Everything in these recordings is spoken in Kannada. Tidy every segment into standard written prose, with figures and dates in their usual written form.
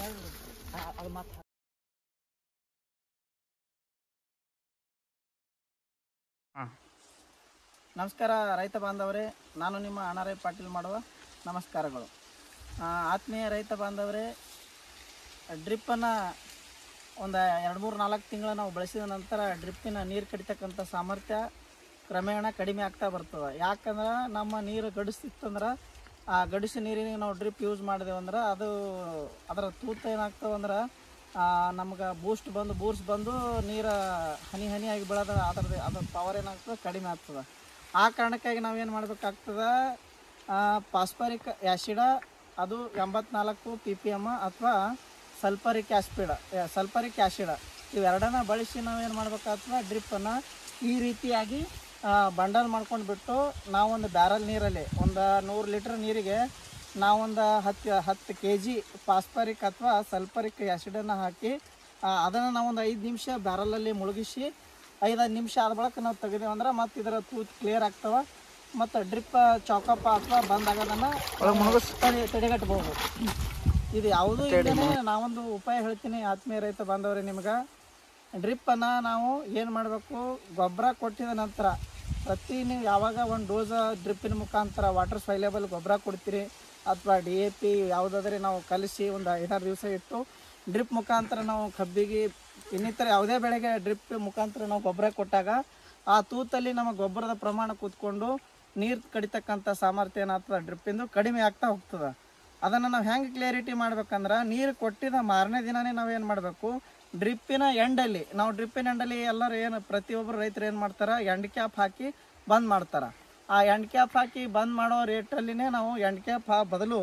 ಅದು ಮತ್ತೆ ನಮಸ್ಕಾರ ರೈತ ಬಾಂಧವರೇ, ನಾನು ನಿಮ್ಮ ಅಣ್ಣಾರೇ ಪಾಟೀಲ್ ಮಾಡುವ ನಮಸ್ಕಾರಗಳು. ಆತ್ಮೀಯ ರೈತ ಬಾಂಧವರೇ, ಡ್ರಿಪ್ಪನ್ನು ಒಂದು 2-3-4 ತಿಂಗಳು ನಾವು ಬಳಸಿದ ನಂತರ ಡ್ರಿಪ್ಪಿನ ನೀರು ಕಡಿತಕ್ಕಂಥ ಸಾಮರ್ಥ್ಯ ಕ್ರಮೇಣ ಕಡಿಮೆ ಆಗ್ತಾ ಬರ್ತದೆ. ಯಾಕಂದ್ರೆ ನಮ್ಮ ನೀರು ಗಡಿಸ್ತಿತ್ತಂದ್ರೆ ಆ ಗಡಿಸಿ ನೀರಿನ ನಾವು ಡ್ರಿಪ್ ಯೂಸ್ ಮಾಡಿದೆವು ಅಂದ್ರೆ ಅದರ ತೂತ ಏನಾಗ್ತವೆ ಅಂದ್ರೆ ನಮ್ಗೆ ಬೂರ್ಸ್ ಬಂದು ನೀರು ಹನಿ ಹನಿಯಾಗಿ ಬೀಳೋದು ಅದ್ರ ಪವರ್ ಏನಾಗ್ತದೆ ಕಡಿಮೆ ಆಗ್ತದೆ. ಆ ಕಾರಣಕ್ಕಾಗಿ ನಾವೇನು ಮಾಡಬೇಕಾಗ್ತದೆ, ಫಾಸ್ಫರಿಕ್ ಆ್ಯಸಿಡ ಅದು 84 ppm ಅಥವಾ ಸಲ್ಫರಿಕ್ ಆ್ಯಸಿಡ ಇವೆರಡನ್ನ ಬಳಸಿ ನಾವೇನು ಮಾಡಬೇಕಾಗ್ತದೆ, ಡ್ರಿಪ್ಪನ್ನು ಈ ರೀತಿಯಾಗಿ ಬಂಡಲ್ ಮಾಡ್ಕೊಂಡು ಬಿಟ್ಟು ನಾವೊಂದು ಬ್ಯಾರಲ್ ನೀರಲ್ಲಿ ಒಂದು 100 ಲೀಟ್ರ್ ನೀರಿಗೆ ನಾವೊಂದು 10 kg ಫಾಸ್ಫರಿಕ್ ಅಥವಾ ಸಲ್ಫರಿಕ್ ಆ್ಯಸಿಡನ್ನು ಹಾಕಿ ಅದನ್ನು ನಾವೊಂದು 5 ನಿಮಿಷ ಬ್ಯಾರಲಲ್ಲಿ ಮುಳುಗಿಸಿ 5 ನಿಮಿಷ ಆದ ಬಳಿಕ ನಾವು ತೆಗೆದೇವಂದ್ರೆ ಮತ್ತು ಇದರ ತೂತು ಕ್ಲಿಯರ್ ಆಗ್ತವೆ ಮತ್ತು ಡ್ರಿಪ್ ಚೌಕಪ್ಪ ಅಥವಾ ಬಂದ್ ಆಗೋದನ್ನು ತಡೆಗಟ್ಟಬಹುದು. ಇದು ಯಾವುದೂ ಇಲ್ಲದೇ ನಾವೊಂದು ಉಪಾಯ ಹೇಳ್ತೀನಿ ಆತ್ಮೀಯ ರೈತ ಬಾಂಧವರೇ. ನಿಮ್ಗೆ ಡ್ರಿಪ್ಪನ್ನು ನಾವು ಏನು ಮಾಡಬೇಕು, ಗೊಬ್ಬರ ಕೊಟ್ಟಿದ ನಂತರ ನೀವು ಯಾವಾಗ ಒಂದು ಡೋಸ್ ಡ್ರಿಪ್ಪಿನ ಮುಖಾಂತರ ವಾಟರ್ ಸೈಲೇಬಲ್ ಗೊಬ್ಬರ ಕೊಡ್ತೀರಿ ಅಥವಾ DAP ಯಾವುದಾದ್ರೆ ನಾವು ಕಲಿಸಿ ಒಂದು 5-6 ದಿವಸ ಇಟ್ಟು ಡ್ರಿಪ್ ಮುಖಾಂತರ ನಾವು ಕಬ್ಬಿಗೆ ಇನ್ನಿತರ ಯಾವುದೇ ಬೆಳೆಗೆ ಡ್ರಿಪ್ ಮುಖಾಂತರ ನಾವು ಗೊಬ್ಬರ ಕೊಟ್ಟಾಗ ಆ ತೂತಲ್ಲಿ ನಮ್ಮ ಗೊಬ್ಬರದ ಪ್ರಮಾಣ ಕೂತ್ಕೊಂಡು ನೀರು ಕಡಿತಕ್ಕಂಥ ಸಾಮರ್ಥ್ಯ ಏನಾಗ್ತದೆ ಡ್ರಿಪ್ಪಿಂದು ಕಡಿಮೆ ಆಗ್ತಾ ಹೋಗ್ತದೆ. ಅದನ್ನು ನಾವು ಹೆಂಗೆ ಕ್ಲಿಯರಿಟಿ ಮಾಡ್ಬೇಕಂದ್ರೆ, ನೀರು ಕೊಟ್ಟಿದ ಮಾರನೇ ದಿನವೇ ನಾವೇನು ಮಾಡಬೇಕು, ಡ್ರಿಪ್ಪಿನ ಎಂಡಲ್ಲಿ ಎಲ್ಲರೂ ಏನು ಪ್ರತಿಯೊಬ್ಬರು ರೈತರು ಏನು ಮಾಡ್ತಾರೆ, ಎಂಡ್ ಕ್ಯಾಪ್ ಹಾಕಿ ಬಂದ್ ಮಾಡ್ತಾರೆ. ಆ ಎಂಡ್ ಕ್ಯಾಪ್ ಹಾಕಿ ಬಂದ್ ಮಾಡೋ ರೇಟಲ್ಲಿನೇ ನಾವು ಎಂಡ್ ಕ್ಯಾಪ್ ಬದಲು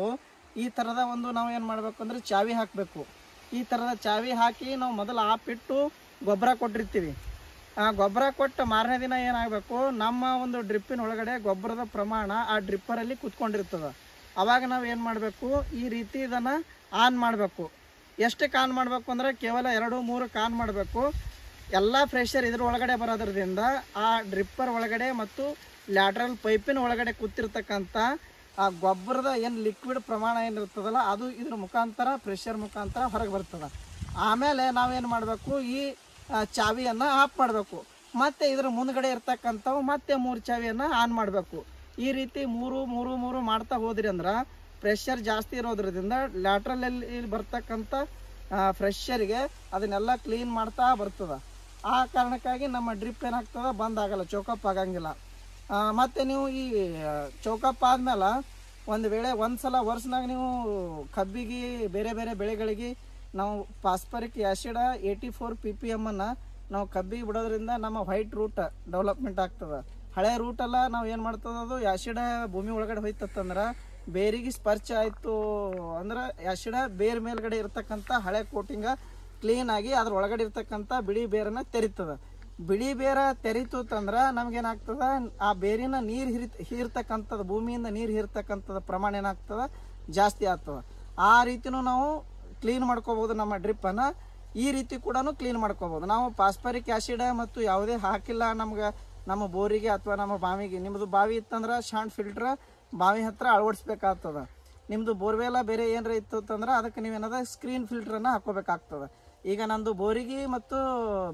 ಈ ಥರದ ಒಂದು ನಾವು ಏನು ಮಾಡಬೇಕು ಅಂದರೆ ಚಾವಿ ಹಾಕಬೇಕು. ಈ ಥರದ ಚಾವಿ ಹಾಕಿ ನಾವು ಮೊದಲು ಆಪಿಟ್ಟು ಗೊಬ್ಬರ ಕೊಟ್ಟಿರ್ತೀವಿ. ಆ ಗೊಬ್ಬರ ಕೊಟ್ಟು ಮಾರನೇ ದಿನ ಏನಾಗಬೇಕು, ನಮ್ಮ ಒಂದು ಡ್ರಿಪ್ಪಿನ ಒಳಗಡೆ ಗೊಬ್ಬರದ ಪ್ರಮಾಣ ಆ ಡ್ರಿಪ್ಪರಲ್ಲಿ ಕೂತ್ಕೊಂಡಿರ್ತದೆ. ಆವಾಗ ನಾವು ಏನು ಮಾಡಬೇಕು, ಈ ರೀತಿ ಇದನ್ನು ಆನ್ ಮಾಡಬೇಕು. ಎಷ್ಟಕ್ಕೆ ಆನ್ ಮಾಡಬೇಕು ಅಂದರೆ ಕೇವಲ 2-3 ಆನ್ ಮಾಡಬೇಕು. ಎಲ್ಲ ಪ್ರೆಷರ್ ಇದ್ರ ಒಳಗಡೆ ಬರೋದ್ರಿಂದ ಆ ಡ್ರಿಪ್ಪರ್ ಒಳಗಡೆ ಮತ್ತು ಲ್ಯಾಟ್ರಲ್ ಪೈಪಿನ ಒಳಗಡೆ ಕೂತಿರ್ತಕ್ಕಂಥ ಆ ಗೊಬ್ಬರದ ಏನು ಲಿಕ್ವಿಡ್ ಪ್ರಮಾಣ ಏನಿರ್ತದಲ್ಲ ಅದು ಇದ್ರ ಮುಖಾಂತರ ಪ್ರೆಷರ್ ಮುಖಾಂತರ ಹೊರಗೆ ಬರ್ತದೆ. ಆಮೇಲೆ ನಾವೇನು ಮಾಡಬೇಕು, ಈ ಚಾವಿಯನ್ನು ಆಫ್ ಮಾಡಬೇಕು. ಮತ್ತು ಇದ್ರ ಮುಂದ್ಗಡೆ ಇರ್ತಕ್ಕಂಥವು ಮತ್ತೆ 3 ಚಾವಿಯನ್ನು ಆನ್ ಮಾಡಬೇಕು. ಈ ರೀತಿ 3 ಮಾಡ್ತಾ ಹೋದ್ರಿ ಅಂದ್ರೆ ಪ್ರೆಷರ್ ಜಾಸ್ತಿ ಇರೋದ್ರಿಂದ ಲ್ಯಾಟ್ರಲಲ್ಲಿ ಬರ್ತಕ್ಕಂಥ ಫ್ರೆಶರ್ಗೆ ಅದನ್ನೆಲ್ಲ ಕ್ಲೀನ್ ಮಾಡ್ತಾ ಬರ್ತದೆ. ಆ ಕಾರಣಕ್ಕಾಗಿ ನಮ್ಮ ಡ್ರಿಪ್ ಏನಾಗ್ತದೆ, ಬಂದಾಗಲ್ಲ, ಚೌಕಪ್ ಆಗಂಗಿಲ್ಲ. ಮತ್ತು ನೀವು ಈ ಚೌಕಪ್ ಆದಮೇಲೆ ಒಂದು ವೇಳೆ ಒಂದ್ಸಲ ವರ್ಷನಾಗ ನೀವು ಕಬ್ಬಿಗೆ ಬೇರೆ ಬೇರೆ ಬೆಳೆಗಳಿಗೆ ನಾವು ಫಾಸ್ಫರಿಕ್ ಆ್ಯಸಿಡ 84 ppm ನಾವು ಕಬ್ಬಿಗೆ ಬಿಡೋದ್ರಿಂದ ನಮ್ಮ ವೈಟ್ ರೂಟ್ ಡೆವಲಪ್ಮೆಂಟ್ ಆಗ್ತದೆ. ಹಳೆ ರೂಟೆಲ್ಲ ನಾವು ಏನು ಮಾಡ್ತದೆ, ಅದು ಆ್ಯಸಿಡ ಭೂಮಿ ಒಳಗಡೆ ಹೋಯ್ತಂದ್ರೆ ಬೇರಿಗೆ ಸ್ಪರ್ಶ ಆಯಿತು ಅಂದ್ರೆ ಆ್ಯಸಿಡ ಬೇರೆ ಮೇಲ್ಗಡೆ ಇರ್ತಕ್ಕಂಥ ಹಳೆ ಕೋಟಿಂಗ ಕ್ಲೀನಾಗಿ ಅದ್ರ ಒಳಗಡೆ ಇರ್ತಕ್ಕಂಥ ಬಿಳಿ ಬೇರನ್ನು ತೆರಿತದೆ. ಬಿಳಿ ಬೇರ ತೆರಿತು ಅಂತಂದ್ರೆ ನಮಗೇನಾಗ್ತದೆ, ಆ ಬೇರಿನ ನೀರು ಹೀರ್ತಕ್ಕಂಥದ್ದು ಭೂಮಿಯಿಂದ ನೀರು ಹೀರ್ತಕ್ಕಂಥದ್ದು ಪ್ರಮಾಣ ಏನಾಗ್ತದೆ, ಜಾಸ್ತಿ ಆಗ್ತದೆ. ಆ ರೀತಿನೂ ನಾವು ಕ್ಲೀನ್ ಮಾಡ್ಕೋಬೋದು ನಮ್ಮ ಡ್ರಿಪ್ಪನ್ನು. ಈ ರೀತಿ ಕೂಡ ಕ್ಲೀನ್ ಮಾಡ್ಕೋಬೋದು. ನಾವು ಫಾಸ್ಫರಿಕ್ ಆ್ಯಸಿಡ ಮತ್ತು ಯಾವುದೇ ಹಾಕಿಲ್ಲ ನಮ್ಗೆ ನಮ್ಮ ಬೋರಿಗೆ ಅಥವಾ ನಮ್ಮ ಬಾವಿಗೆ. ನಿಮ್ಮದು ಬಾವಿ ಇತ್ತಂದ್ರೆ ಶಾಂಟ್ ಫಿಲ್ಟ್ರ್ ಬಾವಿ ಹತ್ರ ಅಳವಡಿಸ್ಬೇಕಾಗ್ತದೆ. ನಿಮ್ಮದು ಬೋರ್ವೆಲ್ಲ ಬೇರೆ ಏನಾರ ಇತ್ತು ಅಂತಂದ್ರೆ ಅದಕ್ಕೆ ನೀವೇನಾದ ಸ್ಕ್ರೀನ್ ಫಿಲ್ಟ್ರನ್ನು ಹಾಕೋಬೇಕಾಗ್ತದೆ. ಈಗ ನಂದು ಬೋರಿಗೆ ಮತ್ತು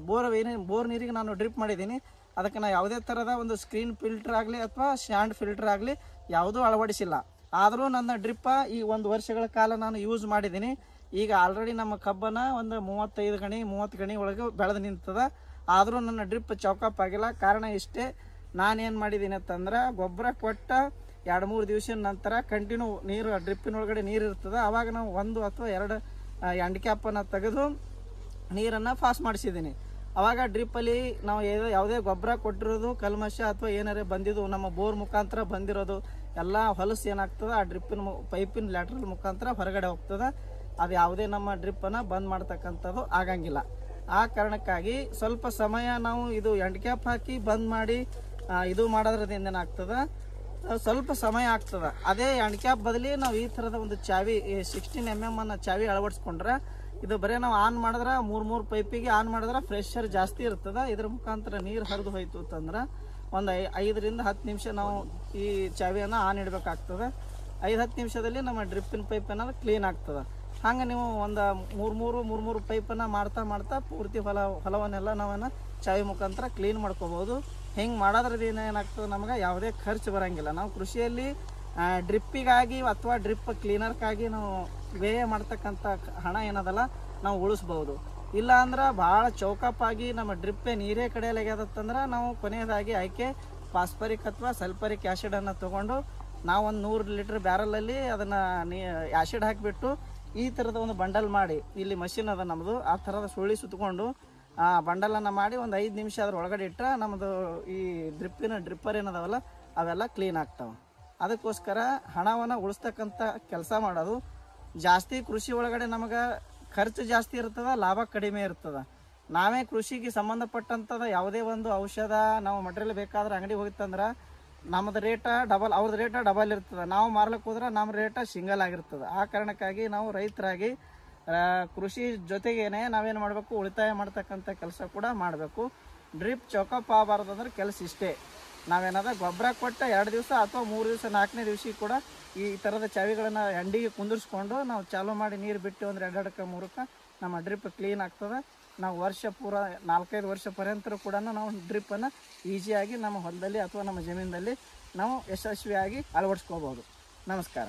ಬೋರ್ ನೀರಿಗೆ ನಾನು ಡ್ರಿಪ್ ಮಾಡಿದ್ದೀನಿ. ಅದಕ್ಕೆ ನಾನು ಯಾವುದೇ ಥರದ ಒಂದು ಸ್ಕ್ರೀನ್ ಫಿಲ್ಟರ್ ಆಗಲಿ ಅಥವಾ ಶಾಂಟ್ ಫಿಲ್ಟರ್ ಆಗಲಿ ಯಾವುದೂ ಅಳವಡಿಸಿಲ್ಲ. ಆದರೂ ನನ್ನ ಡ್ರಿಪ್ಪ ಈ 1 ವರ್ಷಗಳ ಕಾಲ ನಾನು ಯೂಸ್ ಮಾಡಿದ್ದೀನಿ. ಈಗ ಆಲ್ರೆಡಿ ನಮ್ಮ ಕಬ್ಬನ್ನು ಒಂದು 30 ಗಣಿ ಒಳಗೆ ಬೆಳೆದು ನಿಂತದ. ಆದರೂ ನನ್ನ ಡ್ರಿಪ್ ಚೌಕಪ್ ಆಗಿಲ್ಲ. ಕಾರಣ ಇಷ್ಟೇ, ನಾನೇನು ಮಾಡಿದ್ದೀನಿ ಅಂತಂದ್ರೆ ಗೊಬ್ಬರ ಕೊಟ್ಟ 2-3 ದಿವಸದ ನಂತರ ಕಂಟಿನ್ಯೂ ನೀರು ಡ್ರಿಪ್ಪಿನೊಳಗಡೆ ನೀರು ಇರ್ತದೆ. ಆವಾಗ ನಾವು 1 ಅಥವಾ 2 ಎಂಡ್ ಕ್ಯಾಪನ್ನು ತೆಗೆದು ನೀರನ್ನು ಪಾಸ್ ಮಾಡಿಸಿದ್ದೀನಿ. ಆವಾಗ ಡ್ರಿಪ್ಪಲ್ಲಿ ನಾವು ಯಾವುದೇ ಗೊಬ್ಬರ ಕೊಟ್ಟಿರೋದು ಕಲ್ಮಶ ಅಥವಾ ಏನಾರೇ ಬಂದಿದ್ದು ನಮ್ಮ ಬೋರ್ ಮುಖಾಂತರ ಬಂದಿರೋದು ಎಲ್ಲ ಹೊಲಸು ಏನಾಗ್ತದೆ ಆ ಡ್ರಿಪ್ಪಿನ ಪೈಪಿನ ಲ್ಯಾಟ್ರಲ್ ಮುಖಾಂತರ ಹೊರಗಡೆ ಹೋಗ್ತದೆ. ಅದು ಯಾವುದೇ ನಮ್ಮ ಡ್ರಿಪ್ಪನ್ನು ಬಂದ್ ಮಾಡ್ತಕ್ಕಂಥದ್ದು ಆಗಂಗಿಲ್ಲ. ಆ ಕಾರಣಕ್ಕಾಗಿ ಸ್ವಲ್ಪ ಸಮಯ ನಾವು ಇದು ಎಂಡ್ ಕ್ಯಾಪ್ ಹಾಕಿ ಬಂದ್ ಮಾಡಿ ಇದು ಮಾಡೋದ್ರಿಂದ ಏನಾಗ್ತದೆ, ಸ್ವಲ್ಪ ಸಮಯ ಆಗ್ತದೆ. ಅದೇ ಎಂಡ್ ಕ್ಯಾಪ್ ಬದಲಿ ನಾವು ಈ ಥರದ ಒಂದು ಚಾವಿ 16 mm ಅನ್ನ ಚಾವಿ ಅಳವಡಿಸ್ಕೊಂಡ್ರೆ ಇದು ಬರೀ ನಾವು ಆನ್ ಮಾಡಿದ್ರೆ 3 ಪೈಪಿಗೆ ಆನ್ ಮಾಡಿದ್ರೆ ಪ್ರೆಷರ್ ಜಾಸ್ತಿ ಇರ್ತದೆ. ಇದ್ರ ಮುಖಾಂತರ ನೀರು ಹರಿದು ಹೋಯ್ತು ಅಂತಂದ್ರೆ ಒಂದು 5-10 ನಿಮಿಷ ನಾವು ಈ ಚಾವಿಯನ್ನು ಆನ್ ಇಡಬೇಕಾಗ್ತದೆ. 5-10 ನಿಮಿಷದಲ್ಲಿ ನಮ್ಮ ಡ್ರಿಪ್ಪಿನ ಪೈಪ್ ಏನಾದ್ರು ಕ್ಲೀನ್ ಆಗ್ತದೆ. ಹಂಗೆ ನೀವು ಒಂದು ಮೂರು ಪೈಪನ್ನು ಮಾಡ್ತಾ ಪೂರ್ತಿ ಹೊಲವನ್ನೆಲ್ಲ ನಾವನ್ನು ಚಾವಿ ಮುಖಾಂತರ ಕ್ಲೀನ್ ಮಾಡ್ಕೋಬೋದು. ಹಿಂಗೆ ಮಾಡೋದ್ರಿಂದ ಏನಾಗ್ತದೆ, ನಮ್ಗೆ ಯಾವುದೇ ಖರ್ಚು ಬರೋಂಗಿಲ್ಲ. ನಾವು ಕೃಷಿಯಲ್ಲಿ ಡ್ರಿಪ್ಪಿಗಾಗಿ ಅಥವಾ ಡ್ರಿಪ್ ಕ್ಲೀನರ್ಗಾಗಿ ನಾವು ವ್ಯಯ ಮಾಡ್ತಕ್ಕಂಥ ಹಣ ಏನದಲ್ಲ ನಾವು ಉಳಿಸ್ಬೋದು. ಇಲ್ಲ ಅಂದ್ರೆ ಭಾಳ ಚೌಕಪ್ಪಾಗಿ ನಮ್ಮ ಡ್ರಿಪ್ಪೇ ನೀರೇ ಕಡೆಯಲಾಗ್ಯದತ್ತಂದ್ರೆ ನಾವು ಕೊನೆಯದಾಗಿ ಆಯ್ಕೆ ಫಾಸ್ಫರಿಕ್ ಅಥವಾ ಸಲ್ಫರಿಕ್ ಆ್ಯಸಿಡನ್ನು ತೊಗೊಂಡು ನಾವು ಒಂದು 100 ಲೀಟ್ರ್ ಬ್ಯಾರಲಲ್ಲಿ ಅದನ್ನು ಆ್ಯಸಿಡ್ ಹಾಕಿಬಿಟ್ಟು ಈ ಥರದ ಒಂದು ಬಂಡಲ್ ಮಾಡಿ, ಇಲ್ಲಿ ಮಷಿನ್ ಅದ ನಮ್ಮದು, ಆ ಥರದ ಸುಳ್ಳಿ ಸುತ್ತಕೊಂಡು ಆ ಬಂಡಲನ್ನು ಮಾಡಿ ಒಂದು 5 ನಿಮಿಷ ಅದ್ರ ಒಳಗಡೆ ಇಟ್ಟರೆ ನಮ್ಮದು ಈ ಡ್ರಿಪ್ಪರ್ ಏನದಾವಲ್ಲ ಅವೆಲ್ಲ ಕ್ಲೀನ್ ಆಗ್ತಾವೆ. ಅದಕ್ಕೋಸ್ಕರ ಹಣವನ್ನು ಉಳಿಸ್ತಕ್ಕಂಥ ಕೆಲಸ ಮಾಡೋದು. ಜಾಸ್ತಿ ಕೃಷಿ ಒಳಗಡೆ ನಮಗೆ ಖರ್ಚು ಜಾಸ್ತಿ ಇರ್ತದೆ, ಲಾಭ ಕಡಿಮೆ ಇರ್ತದೆ. ನಾವೇ ಕೃಷಿಗೆ ಸಂಬಂಧಪಟ್ಟಂಥದ್ದು ಯಾವುದೇ ಒಂದು ಔಷಧ ನಾವು ಮಟೀರಿಯಲ್ ಬೇಕಾದ್ರೆ ಅಂಗಡಿಗೆ ಹೋಗಿತ್ತಂದ್ರೆ ನಮ್ಮದು ರೇಟ ಡಬಲ್, ಅವ್ರದ್ದು ರೇಟ ಡಬಲ್ ಇರ್ತದೆ. ನಾವು ಮಾರ್ಲಿಕ್ಕೆ ಹೋದ್ರೆ ನಮ್ಮ ರೇಟ ಸಿಂಗಲ್ ಆಗಿರ್ತದೆ. ಆ ಕಾರಣಕ್ಕಾಗಿ ನಾವು ರೈತರಾಗಿ ಕೃಷಿ ಜೊತೆಗೇನೆ ನಾವೇನು ಮಾಡಬೇಕು, ಉಳಿತಾಯ ಮಾಡ್ತಕ್ಕಂಥ ಕೆಲಸ ಕೂಡ ಮಾಡಬೇಕು. ಡ್ರಿಪ್ ಚೌಕಪ್ ಆಗಬಾರ್ದು ಅಂದ್ರೆ ಕೆಲಸ ಇಷ್ಟೇ, ನಾವೇನಾದ ಗೊಬ್ಬರ ಕೊಟ್ಟ 2 ದಿವಸ ಅಥವಾ 3 ದಿವಸ 4ನೇ ದಿವಸ ಕೂಡ ಈ ಥರದ ಚಾವಿಗಳನ್ನು ಎಂಡಿಗೆ ಕುಂದಿರಿಸ್ಕೊಂಡು ನಾವು ಚಾಲೂ ಮಾಡಿ ನೀರು ಬಿಟ್ಟು ಅಂದ್ರೆ 2-3ಕ್ಕೆ ನಮ್ಮ ಡ್ರಿಪ್ ಕ್ಲೀನ್ ಆಗ್ತದೆ. ನಾವು ವರ್ಷ ಪೂರ 4-5 ವರ್ಷ ಪರ್ಯಂತರ ಕೂಡ ನಾವು ಡ್ರಿಪ್ಪನ್ನು ಈಸಿಯಾಗಿ ನಮ್ಮ ಹೊಲದಲ್ಲಿ ಅಥವಾ ನಮ್ಮ ಜಮೀನಲ್ಲಿ ನಾವು ಯಶಸ್ವಿಯಾಗಿ ಅಳವಡಿಸ್ಕೋಬೋದು. ನಮಸ್ಕಾರ.